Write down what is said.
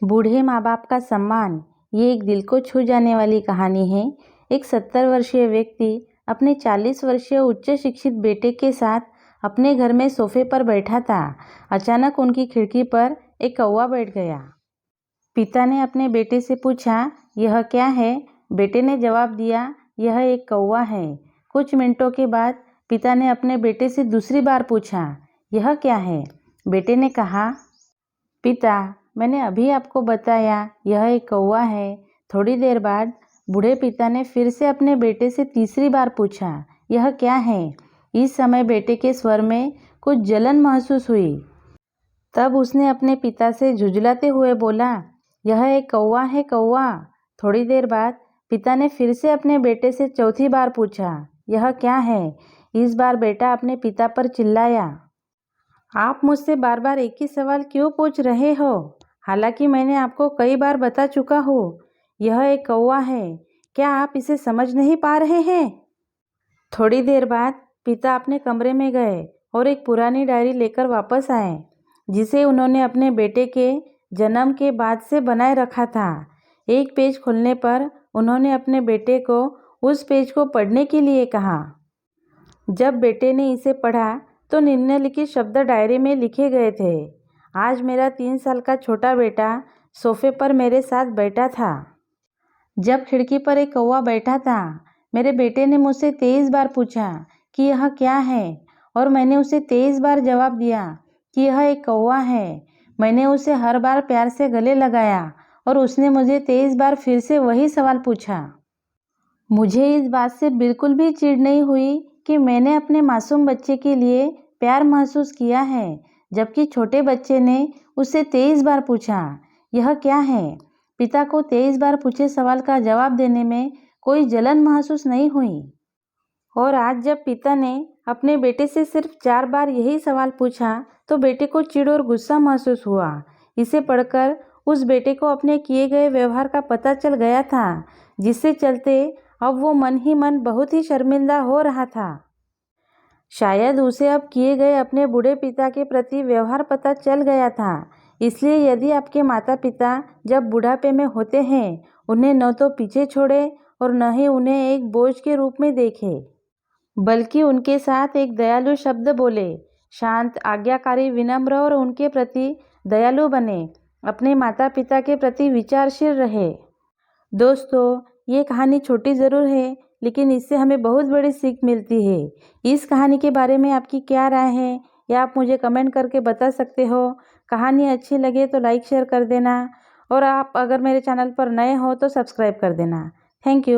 बूढ़े माँ बाप का सम्मान, ये एक दिल को छू जाने वाली कहानी है। एक 70 वर्षीय व्यक्ति अपने 40 वर्षीय उच्च शिक्षित बेटे के साथ अपने घर में सोफे पर बैठा था। अचानक उनकी खिड़की पर एक कौवा बैठ गया। पिता ने अपने बेटे से पूछा, यह क्या है? बेटे ने जवाब दिया, यह एक कौवा है। कुछ मिनटों के बाद पिता ने अपने बेटे से दूसरी बार पूछा, यह क्या है? बेटे ने कहा, पिता, मैंने अभी आपको बताया, यह एक कौवा है। थोड़ी देर बाद बूढ़े पिता ने फिर से अपने बेटे से तीसरी बार पूछा, यह क्या है? इस समय बेटे के स्वर में कुछ जलन महसूस हुई। तब उसने अपने पिता से झुंझलाते हुए बोला, यह एक कौवा है, कौवा। थोड़ी देर बाद पिता ने फिर से अपने बेटे से चौथी बार पूछा, यह क्या है? इस बार बेटा अपने पिता पर चिल्लाया, आप मुझसे बार बार एक ही सवाल क्यों पूछ रहे हो? हालांकि मैंने आपको कई बार बता चुका हूँ, यह एक कौवा है। क्या आप इसे समझ नहीं पा रहे हैं? थोड़ी देर बाद पिता अपने कमरे में गए और एक पुरानी डायरी लेकर वापस आए, जिसे उन्होंने अपने बेटे के जन्म के बाद से बनाए रखा था। एक पेज खोलने पर उन्होंने अपने बेटे को उस पेज को पढ़ने के लिए कहा। जब बेटे ने इसे पढ़ा तो निम्नलिखित शब्द डायरी में लिखे गए थे। आज मेरा 3 साल का छोटा बेटा सोफे पर मेरे साथ बैठा था। जब खिड़की पर एक कौवा बैठा था, मेरे बेटे ने मुझसे 23 बार पूछा कि यह क्या है, और मैंने उसे 23 बार जवाब दिया कि यह एक कौवा है। मैंने उसे हर बार प्यार से गले लगाया और उसने मुझे 23 बार फिर से वही सवाल पूछा। मुझे इस बात से बिल्कुल भी चिढ़ नहीं हुई कि मैंने अपने मासूम बच्चे के लिए प्यार महसूस किया है, जबकि छोटे बच्चे ने उससे 23 बार पूछा, यह क्या है? पिता को 23 बार पूछे सवाल का जवाब देने में कोई जलन महसूस नहीं हुई। और आज जब पिता ने अपने बेटे से सिर्फ 4 बार यही सवाल पूछा, तो बेटे को चिढ़ और गुस्सा महसूस हुआ। इसे पढ़कर उस बेटे को अपने किए गए व्यवहार का पता चल गया था, जिससे चलते अब वो मन ही मन बहुत ही शर्मिंदा हो रहा था। शायद उसे अब किए गए अपने बूढ़े पिता के प्रति व्यवहार पता चल गया था। इसलिए यदि आपके माता पिता जब बुढ़ापे में होते हैं, उन्हें न तो पीछे छोड़े और न ही उन्हें एक बोझ के रूप में देखें, बल्कि उनके साथ एक दयालु शब्द बोले। शांत, आज्ञाकारी, विनम्र और उनके प्रति दयालु बने। अपने माता पिता के प्रति विचारशील रहे। दोस्तों, ये कहानी छोटी ज़रूर है, लेकिन इससे हमें बहुत बड़ी सीख मिलती है। इस कहानी के बारे में आपकी क्या राय है, या आप मुझे कमेंट करके बता सकते हो। कहानी अच्छी लगे तो लाइक शेयर कर देना, और आप अगर मेरे चैनल पर नए हो तो सब्सक्राइब कर देना। Thank you.